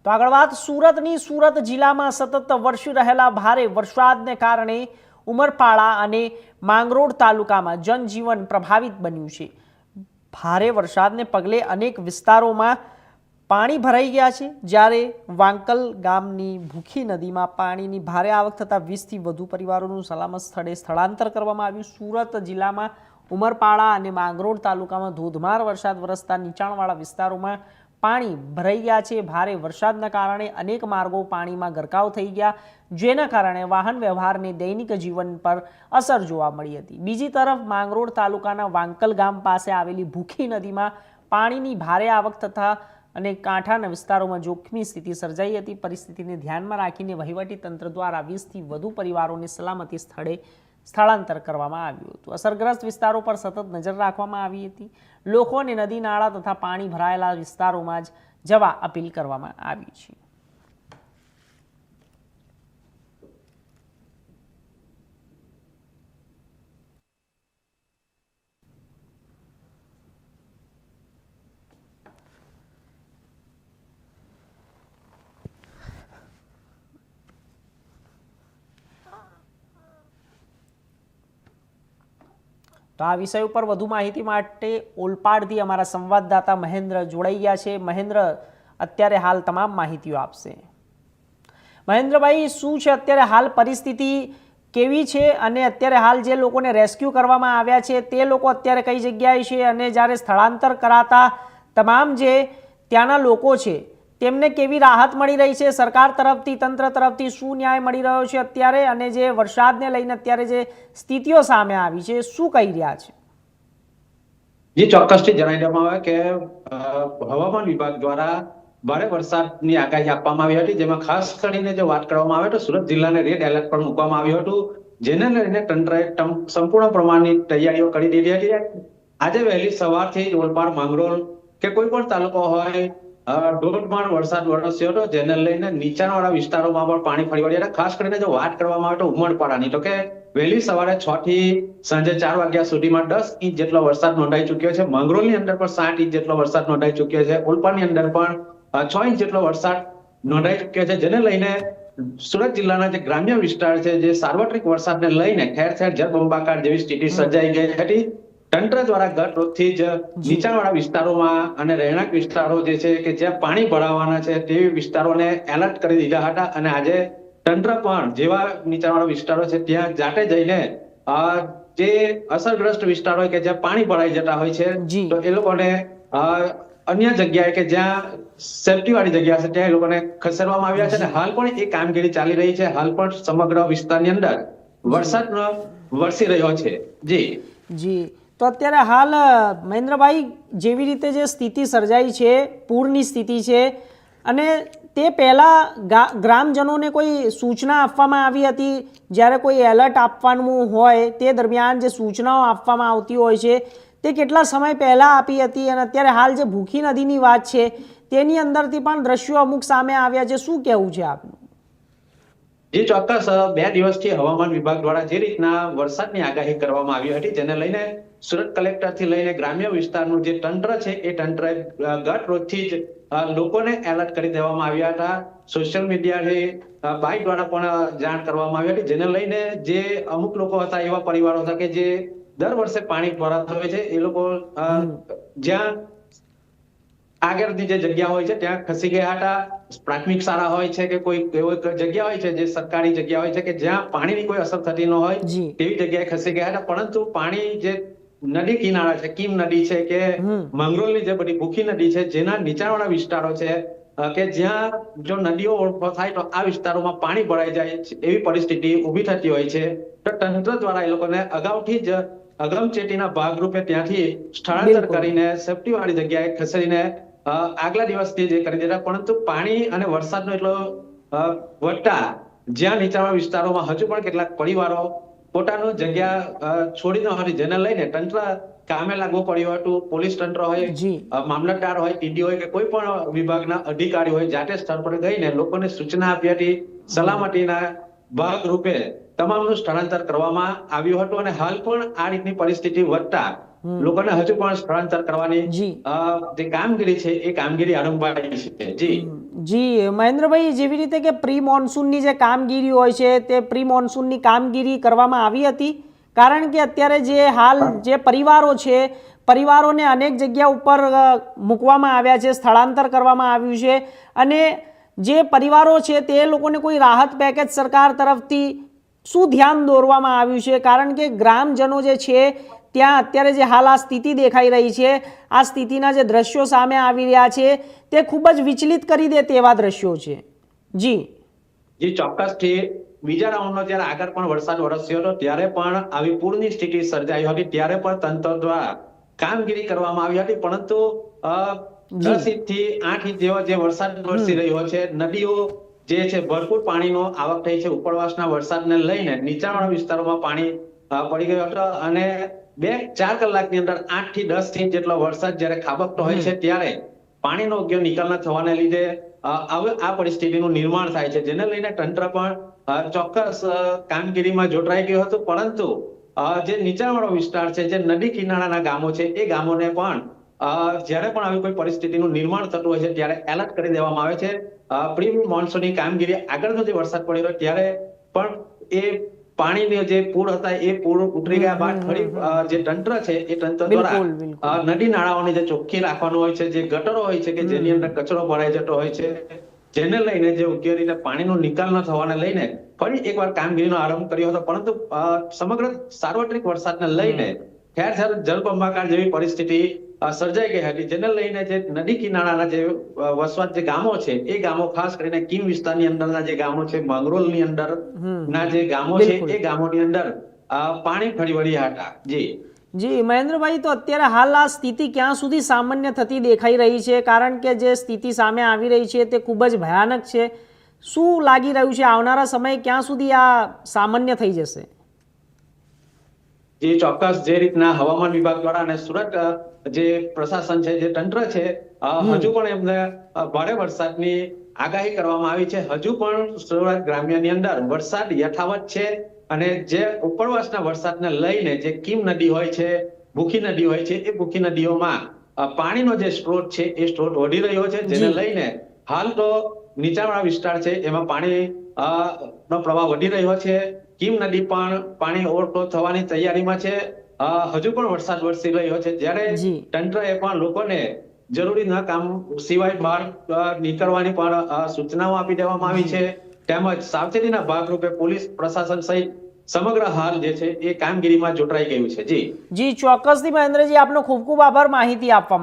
તો આગળ વાત સુરતની. સુરત જિલ્લામાં સતત વરસી રહેલા ભારે વરસાદને કારણે ઉમરપાડા અને માંગરોળ તાલુકામાં જનજીવન પ્રભાવિત બન્યું છે. ભારે વરસાદને પગલે અનેક વિસ્તારોમાં પાણી ભરાઈ ગયા છે, જ્યારે વાંકલ ગામની ભૂખી નદીમાં પાણીની ભારે આવક થતાં 20થી વધુ પરિવારોનું સલામત સ્થળે સ્થળાંતર કરવામાં આવ્યું. સુરત જિલ્લામાં ઉમરપાડા અને માંગરોળ તાલુકામાં ધોધમાર વરસાદ વરસતા નીચાણવાળા વિસ્તારોમાં પાણી ભરાઈ ગયા છે. ભારે વરસાદના કારણે અનેક માર્ગો પાણીમાં ગરકાવ થઈ ગયા, જેના કારણે વાહન વ્યવહારને દૈનિક જીવન પર અસર જોવા મળી હતી. બીજી તરફ માંગરોળ તાલુકાના વાંકલ ગામ પાસે આવેલી ભૂખી નદીમાં પાણીની ભારે આવક થતા અને કાંઠાના વિસ્તારોમાં જોખમી સ્થિતિ સર્જાઈ હતી. પરિસ્થિતિને ધ્યાનમાં રાખીને વહીવટી તંત્ર દ્વારા 20થી વધુ પરિવારોને સલામતી સ્થળે સ્થળાંતર કરવામાં આવ્યું હતું. અસરગ્રસ્ત વિસ્તારો પર સતત નજર રાખવામાં આવી હતી. લોકોને નદી નાળા તથા પાણી ભરાયેલા વિસ્તારોમાં જ જવા અપીલ કરવામાં આવી છે. તો આ વિષય ઉપર વધુ માહિતી માટે ઓલપાડથી અમારા સંવાદદાતા મહેન્દ્ર જોડાઈ ગયા છે. મહેન્દ્ર અત્યારે હાલ તમામ માહિતીઓ આપશે. મહેન્દ્રભાઈ, શું છે અત્યારે હાલ પરિસ્થિતિ કેવી છે અને અત્યારે હાલ જે લોકોને રેસ્ક્યુ કરવામાં આવ્યા છે તે લોકો અત્યારે કઈ જગ્યાએ છે, અને જ્યારે સ્થળાંતર કરાતા તમામ જે ત્યાંના લોકો છે તેમને કેવી રાહત મળી રહી છે? સરકાર તરફથી, તંત્ર તરફથી શું ન્યાય મળી રહ્યો છે અત્યારે, અને જે વરસાદને લઈને અત્યારે જે સ્થિતિઓ સામે આવી છે શું કહી રહ્યા છે? જી, ચોક્કસથી જણાવી દેવામાં આવે કે હવામાન વિભાગ દ્વારા ભારે વરસાદની આગાહી આપવામાં આવી હતી, જેમાં ખાસ કરીને જો વાત કરવામાં આવે તો સુરત જિલ્લાને રેડ એલર્ટ પણ મૂકવામાં આવ્યું હતું, જેને લઈને તંત્રએ સંપૂર્ણ પ્રમાણની તૈયારીઓ કરી દીધી હતી. આજે વહેલી સવારથી જ ઓલપાડ, માંગરોળ કે કોઈ પણ તાલુકો હોય ધોધમાર વરસાદ વરસ્યો હતો, જેને લઈને નીચાણવાળા વિસ્તારોમાં પણ પાણી ફરી વળ્યા હતા. ખાસ કરીને જો વાત કરવામાં આવે તો ઉમરપાડાની, તો કે વહેલી સવારે 6 થી સાંજે 4 વાગ્યા સુધીમાં 10 ઇંચ જેટલો વરસાદ નોંધાઈ ચુક્યો છે. માંગરોળની અંદર પણ 7 ઇંચ જેટલો વરસાદ નોંધાઈ ચુક્યો છે. ઓલપાડની અંદર પણ 6 ઇંચ જેટલો વરસાદ નોંધાઈ ચુક્યો છે, જેને લઈને સુરત જિલ્લાના જે ગ્રામ્ય વિસ્તાર છે, જે સાર્વત્રિક વરસાદને લઈને ઠેર ઠેર જળબંબાકાર જેવી સ્થિતિ સર્જાઈ ગઈ હતી. તંત્ર દ્વારા ગત રોજથી જ નીચાણવાળા વિસ્તારોમાં અને રહેણાંક વિસ્તારો જે છે કે જ્યાં પાણી ભરાવાના છે તેવી વિસ્તારોને એલર્ટ કરી દીધા હતા, અને આજે તંત્ર પણ જેવા નીચાણવાળા વિસ્તારો છે ત્યાં જાતે જઈને જે અસરગ્રસ્ત વિસ્તારો હોય કે જ્યાં પાણી ભરાઈ જતા હોય છે તો એ લોકોને અન્ય જગ્યાએ કે જ્યાં સેફટી વાળી જગ્યા છે ત્યાં એ લોકોને ખસેડવામાં આવ્યા છે, અને હાલ પણ એ કામગીરી ચાલી રહી છે. હાલ પણ સમગ્ર વિસ્તારની અંદર વરસાદ વરસી રહ્યો છે. જી, તો અત્યારે હાલ મહેન્દ્રભાઈ, જેવી રીતે જે સ્થિતિ સર્જાઈ છે, પૂરની સ્થિતિ છે, અને તે પહેલાં ગ્રામજનોને કોઈ સૂચના આપવામાં આવી હતી? જ્યારે કોઈ એલર્ટ આપવાનું હોય તે દરમિયાન જે સૂચનાઓ આપવામાં આવતી હોય છે તે કેટલા સમય પહેલાં આપી હતી? અને અત્યારે હાલ જે ભૂખી નદીની વાત છે તેની અંદરથી પણ દ્રશ્યો અમુક સામે આવ્યા છે, શું કહેવું છે આપનું? જી, ચોક્કસ. 2 દિવસથી હવામાન વિભાગ દ્વારા જે રીતના વરસાદની આગાહી કરવામાં આવી હતી, જેને લઈને સુરત કલેક્ટર થી લઈને ગ્રામ્ય વિસ્તારનું જે તંત્ર છે એ તંત્રએ ગત રોજથી જ લોકોને એલર્ટ કરી દેવામાં આવ્યા હતા. સોશિયલ મીડિયાથી બાઇક દ્વારા પણ જાણ કરવામાં આવી હતી, જેને લઈને જે અમુક લોકો હતા, એવા પરિવારો હતા કે જે દર વર્ષે પાણી ભરાતા હોય છે, એ લોકો જ્યાં આગળની જે જગ્યા હોય છે ત્યાં ખસી ગયા હતા. પ્રાથમિક શાળા હોય છે કે કોઈ એવી જગ્યા હોય છે જે સરકારી જગ્યા હોય છે કે જ્યાં પાણીની કોઈ અસર થતી ન હોય તેવી જગ્યાએ ખસી ગયા હતા. પરંતુ પાણી જે નદી કિનારા છે, કીમ નદી છે કે માંગરોળની જે બધી ભૂખી નદી છે, જેના નીચાણવાળા વિસ્તારો છે કે જ્યાં જો નદીઓ ઓવરફ્લો થાય તો આ વિસ્તારોમાં પાણી ભરાઈ જાય એવી પરિસ્થિતિ ઊભી થતી હોય છે. તો તંત્ર દ્વારા એ લોકોને અગાઉથી જ અગમચેતીના ભાગરૂપે ત્યાંથી સ્થળાંતર કરીને સેફટી વાળી જગ્યાએ ખસેડીને આગલા દિવસથી જે કરી દીધા. પરંતુ પાણી અને વરસાદનો એટલો વધતા જ્યાં નીચાણવાળા વિસ્તારોમાં હજુ પણ કેટલાક પરિવારો પોતાનું જગ્યા છોડી ન હતી, જેને લઈને તંત્ર કામે લાગવું પડ્યું હતું. પોલીસ તંત્ર હોય, મામલતદાર હોય, ટીડી હોય કે કોઈ પણ વિભાગના અધિકારી હોય, જાતે સ્થળ પર ગઈને લોકોને સૂચના આપી હતી. સલામતીના ભાગરૂપે તમામનું સ્થળાંતર કરવામાં આવ્યું હતું, અને હાલ પણ આ રીતની પરિસ્થિતિ વધતા લોકોને હજુ પણ સ્થળાંતર કરવાની જે કામગીરી છે એ કામગીરી આરંભાઈ છે. જી. જી મહેન્દ્રભાઈ, જેવી રીતે કે પ્રી મોન્સૂનની જે કામગીરી હોય છે તે પ્રી મોન્સૂનની કામગીરી કરવામાં આવી હતી, કારણ કે અત્યારે જે હાલ જે પરિવારો છે, પરિવારોને અનેક જગ્યા ઉપર મૂકવામાં આવ્યા છે, સ્થળાંતર કરવામાં આવ્યું છે, અને જે પરિવારો છે તે લોકોને કોઈ રાહત પેકેજ સરકાર તરફથી શું ધ્યાન દોરવામાં આવ્યું છે? કારણ કે ગ્રામજનો જે છે ત્યાં અત્યારે જે હાલ આ સ્થિતિ દેખાઈ રહી છે, આ સ્થિતિના જે દ્રશ્યો સામે આવી રહ્યા છે તે ખૂબ જ વિચલિત કરી દે તેવા દ્રશ્યો છે. જી ચોક્કસથી બીજા રાઉન્ડનો જ્યારે આગળ પણ વરસાદ વરસ્યો હતો ત્યારે પણ આવી પૂરની સ્થિતિ સર્જાઈ હતી, ત્યારે પણ તંત્ર દ્વારા કામગીરી કરવામાં આવી હતી, પરંતુ 10 ઇંચથી 8 ઇંચ જેવો જે વરસાદ વરસી રહ્યો છે, નદીઓ જે છે ભરપૂર પાણીનો આવક થઈ છે. ઉપરવાસના વરસાદને લઈને નીચાણવાળા વિસ્તારોમાં પાણી પડી ગયો હતો, અને 2-4 કલાકની અંદર 8 થી 10 ઇંચ જેટલો વરસાદ જ્યારે ખાબકતો હોય છે ત્યારે પાણીનો યોગ્ય નિકાલ ન થવાને લીધે આ પરિસ્થિતિનું નિર્માણ થાય છે, જેને લઈને તંત્ર પણ ચોક્કસ કામગીરીમાં જોતરાઈ ગયું હતું. પરંતુ જે નીચાણવાળો વિસ્તાર છે, જે નદી કિનારાના ગામો છે, એ ગામોને પણ જ્યારે પણ આવી કોઈ પરિસ્થિતિનું નિર્માણ થતું હોય છે ત્યારે એલર્ટ કરી દેવામાં આવે છે. પ્રી મોન્સૂનની કામગીરી આગળનો જે વરસાદ પડી રહ્યો ત્યારે પણ એ પાણીના જે પૂર હતા એ પૂર ઉતરી ગયા બાદ ફરી જે તંત્ર છે એ તંત્ર દ્વારા નદી નાળાઓને જે ચોખ્ખી રાખવાનું હોય છે, જે ગટરો હોય છે કે જેની અંદર કચરો ભરાઈ જતો હોય છે, જેને લઈને જે યોગ્ય રીતે પાણીનો નિકાલ ન થવાને લઈને ફરી એકવાર કામગીરીનો આરંભ કર્યો હતો. પરંતુ સમગ્ર સાર્વત્રિક વરસાદને લઈને ઠેર ઠેર જળબંબાકાર જેવી પરિસ્થિતિ સર્જાઈ ગઈ હતી, જેને લઈને જે નદી કિનારાના જે વસવાટ જે ગામો છે એ ગામો, ખાસ કરીને કીમ વિસ્તારની અંદરના જે ગામો છે, માંગરોળની અંદર ના જે ગામો છે એ ગામોની અંદર પાણી ફરી વળ્યા હતા. જી મહેન્દ્રભાઈ, તો અત્યારે હાલ આ સ્થિતિ ક્યાં સુધી સામાન્ય થતી દેખાઈ રહી છે? કારણ કે જે સ્થિતિ સામે આવી રહી છે તે ખૂબ જ ભયાનક છે. શું લાગી રહ્યું છે આવનારા સમયે ક્યાં સુધી આ સામાન્ય થઈ જશે? જે ચોક્કસ જે રીતના હવામાન વિભાગ દ્વારા અને સુરત જે પ્રશાસન છે, જે તંત્ર છે, હજુ પણ એમને ભારે વરસાદની આગાહી કરવામાં આવી છે. હજુ પણ સુરત ગ્રામ્યની અંદર વરસાદ યથાવત છે, અને જે ઉપરવાસના વરસાદને લઈને જે કીમ નદી હોય છે, ભૂખી નદી હોય છે, એ ભૂખી નદીઓમાં પાણીનો જે સ્ત્રોત છે એ સ્ત્રોત વધી રહ્યો છે, જેને લઈને હાલ તો નીચાણવાળા વિસ્તાર છે એમાં પાણી નો પ્રવાહ વધી રહ્યો છે. કીમ નદી પણ પાણી ઓવરફ્લો થવાની તૈયારીમાં છે. હજુ પણ વરસાદ વરસી રહ્યો છે, જ્યારે તંત્રએ પણ લોકોને જરૂરી ન કામ સિવાય બહાર નીકળવાની પણ સૂચનાઓ આપી દેવામાં આવી છે. તેમજ સાવચેતીના ભાગરૂપે પોલીસ પ્રશાસન સહિત સમગ્ર હાલ જે છે એ કામગીરીમાં જોતરાઈ ગયું છે. જી ચોક્કસથી મહેન્દ્રજી, આપનો ખૂબ ખૂબ આભાર માહિતી આપવા